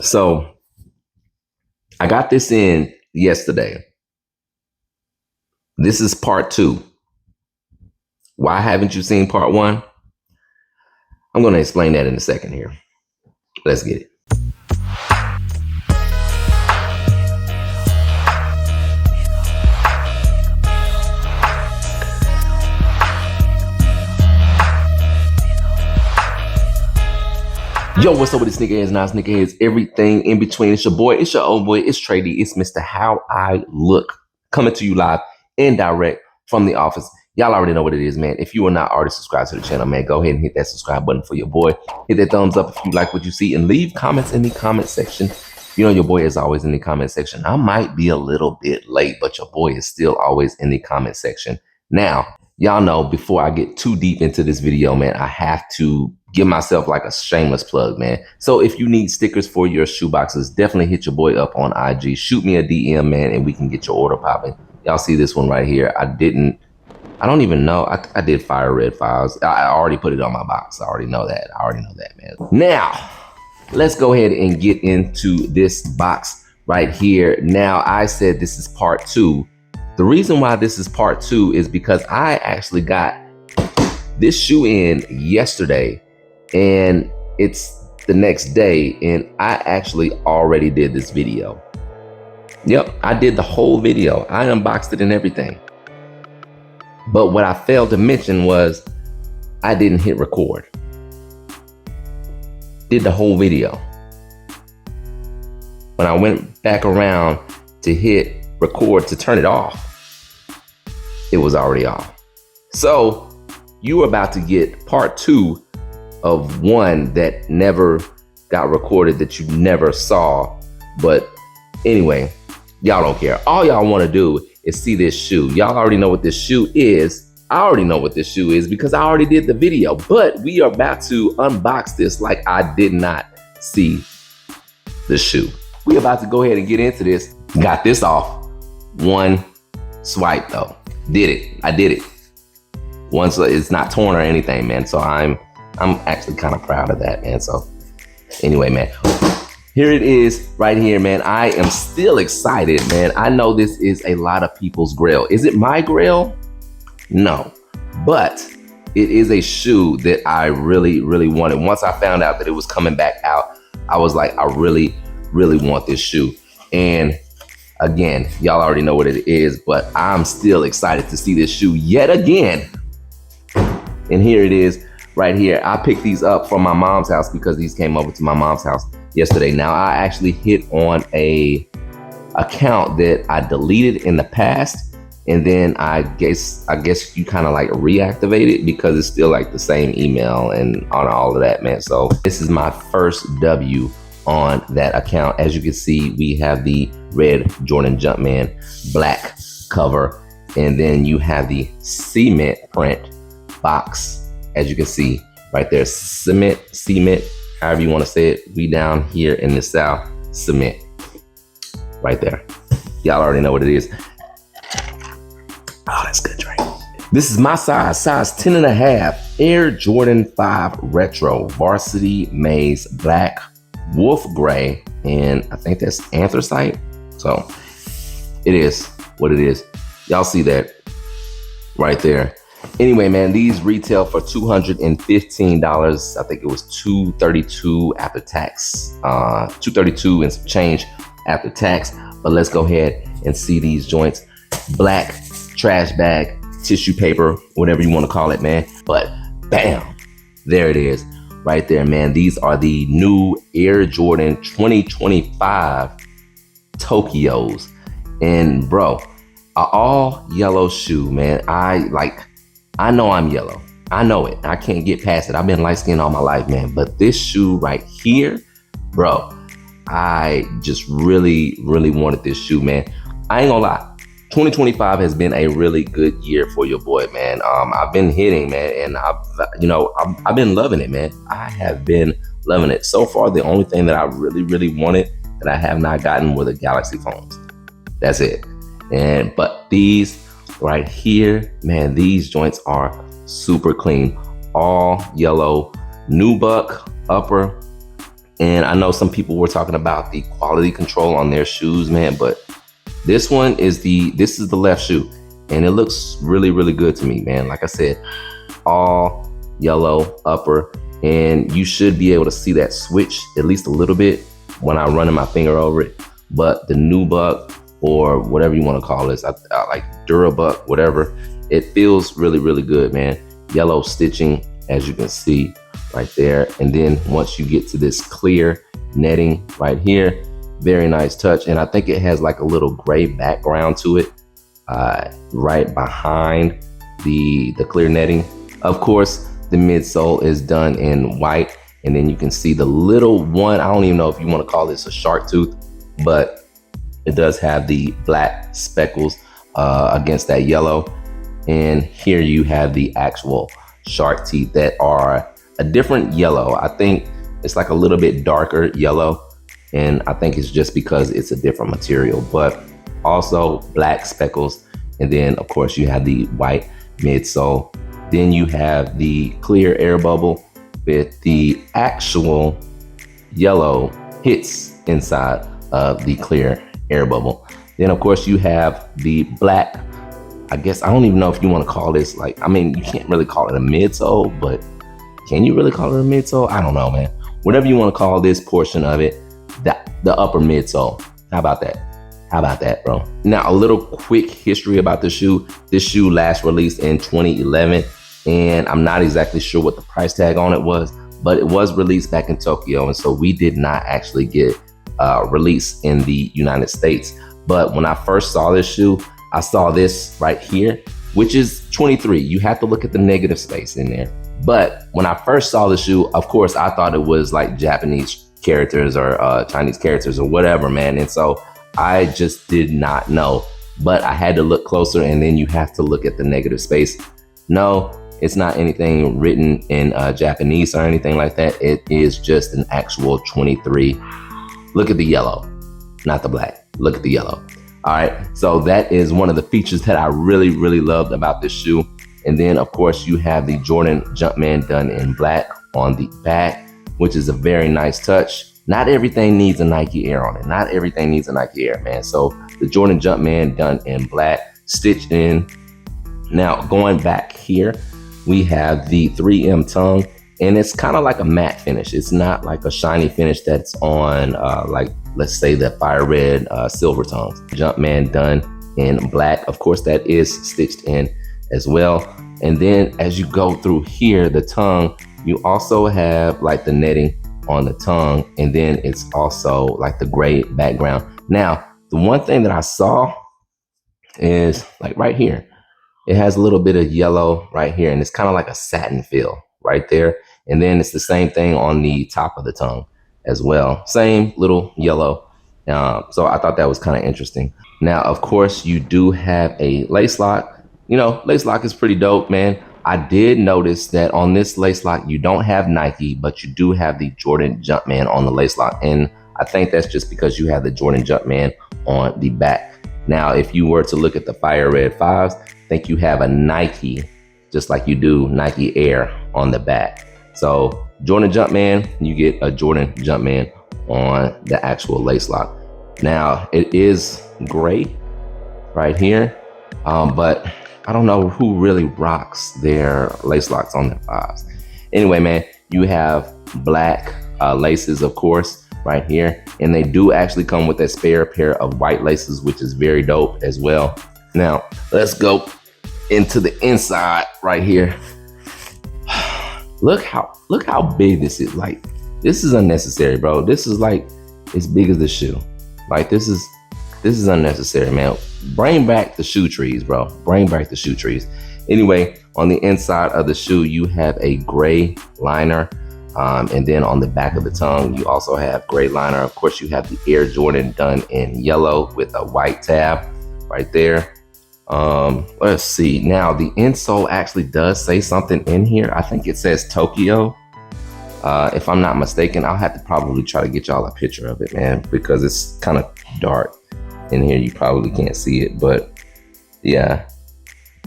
So I got this in yesterday. This is part 2. Why haven't you seen part 1? I'm going to explain that in a second here. Let's get it. Yo, what's up with the sneakerheads, non-sneakerheads, everything in between? It's your boy, it's your old boy, it's Trady, it's Mr. How I Look, coming to you live and direct from the office. Y'all already know what it is, man. If you are not already subscribed to the channel, man, go ahead and hit that subscribe button for your boy. Hit that thumbs up if you like what you see, and leave comments in the comment section. You know your boy is always in the comment section. I might be a little bit late, but your boy is still always in the comment section. Now, y'all know, before I get too deep into this video, man, I have to give myself like a shameless plug, man. So if you need stickers for your shoe boxes, definitely hit your boy up on IG. Shoot me a DM, man, and we can get your order popping. Y'all see this one right here. I don't even know. I did fire red files. I already put it on my box. I already know that. Man. Now, let's go ahead and get into this box right here. Now, I said this is part 2. The reason why this is part 2 is because I actually got this shoe in yesterday, and it's the next day, and I actually already did this video. Yep, I did the whole video. I unboxed it and everything. But what I failed to mention was I didn't hit record. Did the whole video. When I went back around to hit record to turn it off, it was already off. So you're about to get part 2 of one that never got recorded, that you never saw. But anyway, y'all don't care. All y'all want to do is see this shoe. Y'all already know what this shoe is. I already know what this shoe is because I already did the video. But we are about to unbox this like I did not see the shoe. We about to go ahead and get into this. Got this off one swipe though. Did it. I did it. Once it's not torn or anything, man. So I'm actually kind of proud of that, man. So anyway, man, here it is right here, man. I am still excited, man. I know this is a lot of people's grail. Is it my grail? No, but it is a shoe that I really, really wanted. Once I found out that it was coming back out, I was like, I really, really want this shoe. And again, y'all already know what it is, but I'm still excited to see this shoe yet again. And here it is right here. I picked these up from my mom's house because these came over to my mom's house yesterday. Now, I actually hit on a account that I deleted in the past, and then I guess you kind of like reactivate it because it's still like the same email and on all of that, man. So this is my first W on that account. As you can see, we have the red Jordan Jumpman black cover, and then you have the cement print box. As you can see right there, cement, however you want to say it. We down here in the South, cement right there. Y'all already know what it is. Oh, that's good, Drake. This is my size 10.5, Air Jordan 5 Retro Varsity Maze Black, Wolf Gray, and I think that's anthracite. So it is what it is. Y'all see that right there. Anyway, man, these retail for $215. I think it was $232 after tax, $232 and some change after tax. But let's go ahead and see these joints. Black trash bag, tissue paper, whatever you want to call it, man. But bam, there it is right there, man. These are the new Air Jordan 2025 Tokyos. And bro, an all yellow shoe, man. I know I'm yellow. I know it. I can't get past it. I've been light skinned all my life, man. But this shoe right here, bro, I just really, really wanted this shoe, man. I ain't gonna lie. 2025 has been a really good year for your boy, man. I've been hitting, man, and I've been loving it, man. I have been loving it. So far, the only thing that I really, really wanted that I have not gotten were the Galaxy phones. That's it. But these right here, man, these joints are super clean, all yellow, nubuck upper, And I know some people were talking about the quality control on their shoes, man, but this one is this is the left shoe, and it looks really, really good to me, man. Like I said, all yellow upper, and you should be able to see that switch at least a little bit when I'm running my finger over it. But the Nubuck, or whatever you want to call this, I like Durabuck, whatever, it feels really, really good, man. Yellow stitching, as you can see right there. And then once you get to this clear netting right here, very nice touch. And I think it has like a little gray background to it, right behind the clear netting. Of course, the midsole is done in white, and then you can see the little one, I don't even know if you want to call this a shark tooth, but it does have the black speckles against that yellow. And here you have the actual shark teeth that are a different yellow. I think it's like a little bit darker yellow, and I think it's just because it's a different material, but also black speckles. And then of course you have the white midsole. Then you have the clear air bubble with the actual yellow hits inside of the clear air bubble. Then of course you have the black, I guess, I don't even know if you want to call this, like, I mean, you can't really call it a midsole, but can you really call it a midsole? I don't know, man. Whatever you want to call this portion of it, the upper midsole. How about that? How about that, bro? Now, a little quick history about the shoe. This shoe last released in 2011, and I'm not exactly sure what the price tag on it was, but it was released back in Tokyo, and so we did not actually get released in the United States. But when I first saw this shoe, I saw this right here, which is 23. You have to look at the negative space in there. But when I first saw the shoe, of course, I thought it was like Japanese characters or Chinese characters or whatever, man. And so I just did not know, but I had to look closer, and then you have to look at the negative space. No, it's not anything written in Japanese or anything like that. It is just an actual 23. Look at the yellow, not the black. Look at the yellow. All right, so that is one of the features that I really, really loved about this shoe. And then of course you have the Jordan Jumpman done in black on the back, which is a very nice touch. Not everything needs a Nike Air on it. Not everything needs a Nike Air, man. So the Jordan Jumpman done in black, stitched in. Now going back here, we have the 3M tongue, and it's kind of like a matte finish. It's not like a shiny finish that's on like, let's say, the fire red silver tongues. Jumpman done in black. Of course, that is stitched in as well. And then as you go through here, the tongue, you also have like the netting on the tongue, and then it's also like the gray background. Now, the one thing that I saw is like right here, it has a little bit of yellow right here, and it's kind of like a satin feel right there. And then it's the same thing on the top of the tongue as well. Same little yellow. So I thought that was kind of interesting. Now, of course, you do have a lace lock. You know, lace lock is pretty dope, man. I did notice that on this lace lock, you don't have Nike, but you do have the Jordan Jumpman on the lace lock. And I think that's just because you have the Jordan Jumpman on the back. Now, if you were to look at the Fire Red 5s, I think you have a Nike, just like you do Nike Air on the back. So Jordan Jumpman, you get a Jordan Jumpman on the actual lace lock. Now, it is gray right here, but I don't know who really rocks their lace locks on their 5s. Anyway, man, you have black laces, of course, right here. And they do actually come with a spare pair of white laces, which is very dope as well. Now, let's go into the inside right here. Look how big this is. Like, this is unnecessary, bro. This is like as big as the shoe. Like, this is unnecessary, man. Bring back the shoe trees, bro. Bring back the shoe trees. Anyway, on the inside of the shoe, you have a gray liner. And then on the back of the tongue, you also have gray liner. Of course, you have the Air Jordan done in yellow with a white tab right there. Let's see. Now, the insole actually does say something in here. I think it says Tokyo. If I'm not mistaken, I'll have to probably try to get y'all a picture of it, man, because it's kind of dark in here. You probably can't see it, but yeah.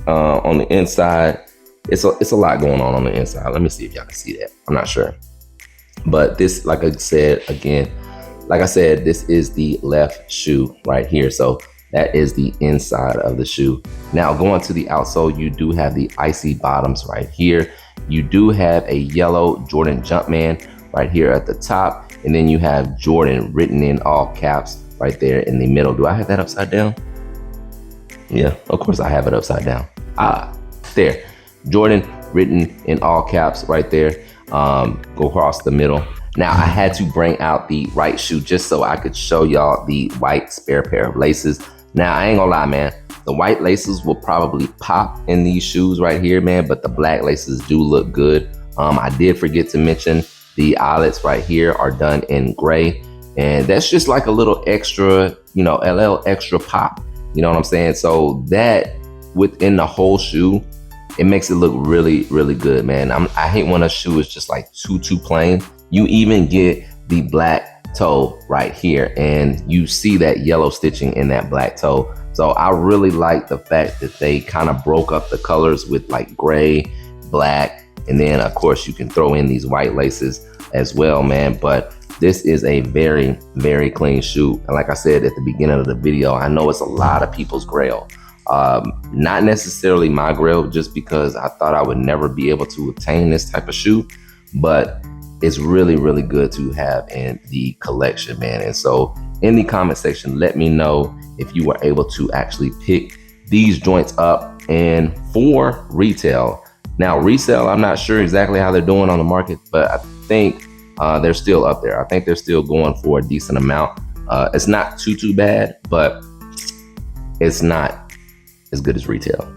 On the inside, it's a lot going on the inside. Let me see if y'all can see that. I'm not sure. But this, like I said, again, like I said, this is the left shoe right here. So that is the inside of the shoe. Now going to the outsole, you do have the icy bottoms right here. You do have a yellow Jordan Jumpman right here at the top. And then you have Jordan written in all caps right there in the middle. Do I have that upside down? Yeah, of course I have it upside down. There. Jordan written in all caps right there. Go across the middle. Now I had to bring out the right shoe just so I could show y'all the white spare pair of laces. Now I ain't gonna lie, man. The white laces will probably pop in these shoes right here, man, but the black laces do look good. I did forget to mention the eyelets right here are done in gray, and that's just like a little extra, you know, LL extra pop. You know what I'm saying? So that within the whole shoe, it makes it look really, really good, man. I hate when a shoe is just like too plain. You even get the black toe right here, and you see that yellow stitching in that black toe. So I really like the fact that they kind of broke up the colors with like gray, black, and then of course you can throw in these white laces as well, man. But this is a very, very clean shoe. And like I said at the beginning of the video, I know it's a lot of people's grail. Not necessarily my grail, just because I thought I would never be able to obtain this type of shoe, but it's really, really good to have in the collection, man. And so in the comment section, let me know if you were able to actually pick these joints up and for retail. Now resale, I'm not sure exactly how they're doing on the market, but I think they're still up there. I think they're still going for a decent amount. It's not too bad, but it's not as good as retail.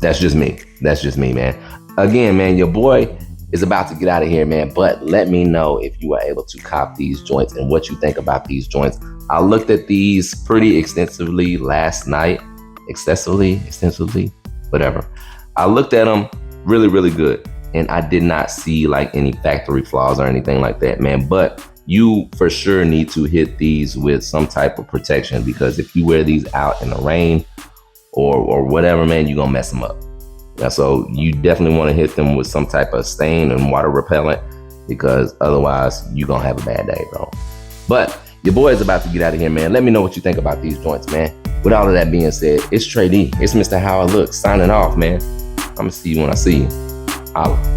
That's just me. That's just me, man. Again, man, your boy is about to get out of here, man, but let me know if you were able to cop these joints and what you think about these joints. I looked at these pretty extensively last night. Extensively, whatever. I looked at them really, really good, and I did not see like any factory flaws or anything like that, man. But you for sure need to hit these with some type of protection, because if you wear these out in the rain or whatever, man, you're gonna mess them up. So you definitely want to hit them with some type of stain and water repellent, because otherwise you're gonna have a bad day, bro. But your boy is about to get out of here, man. Let me know what you think about these joints, man. With all of that being said, it's Trey D. It's Mr. How I Look signing off, man. I'm gonna see you when I see you. Holla.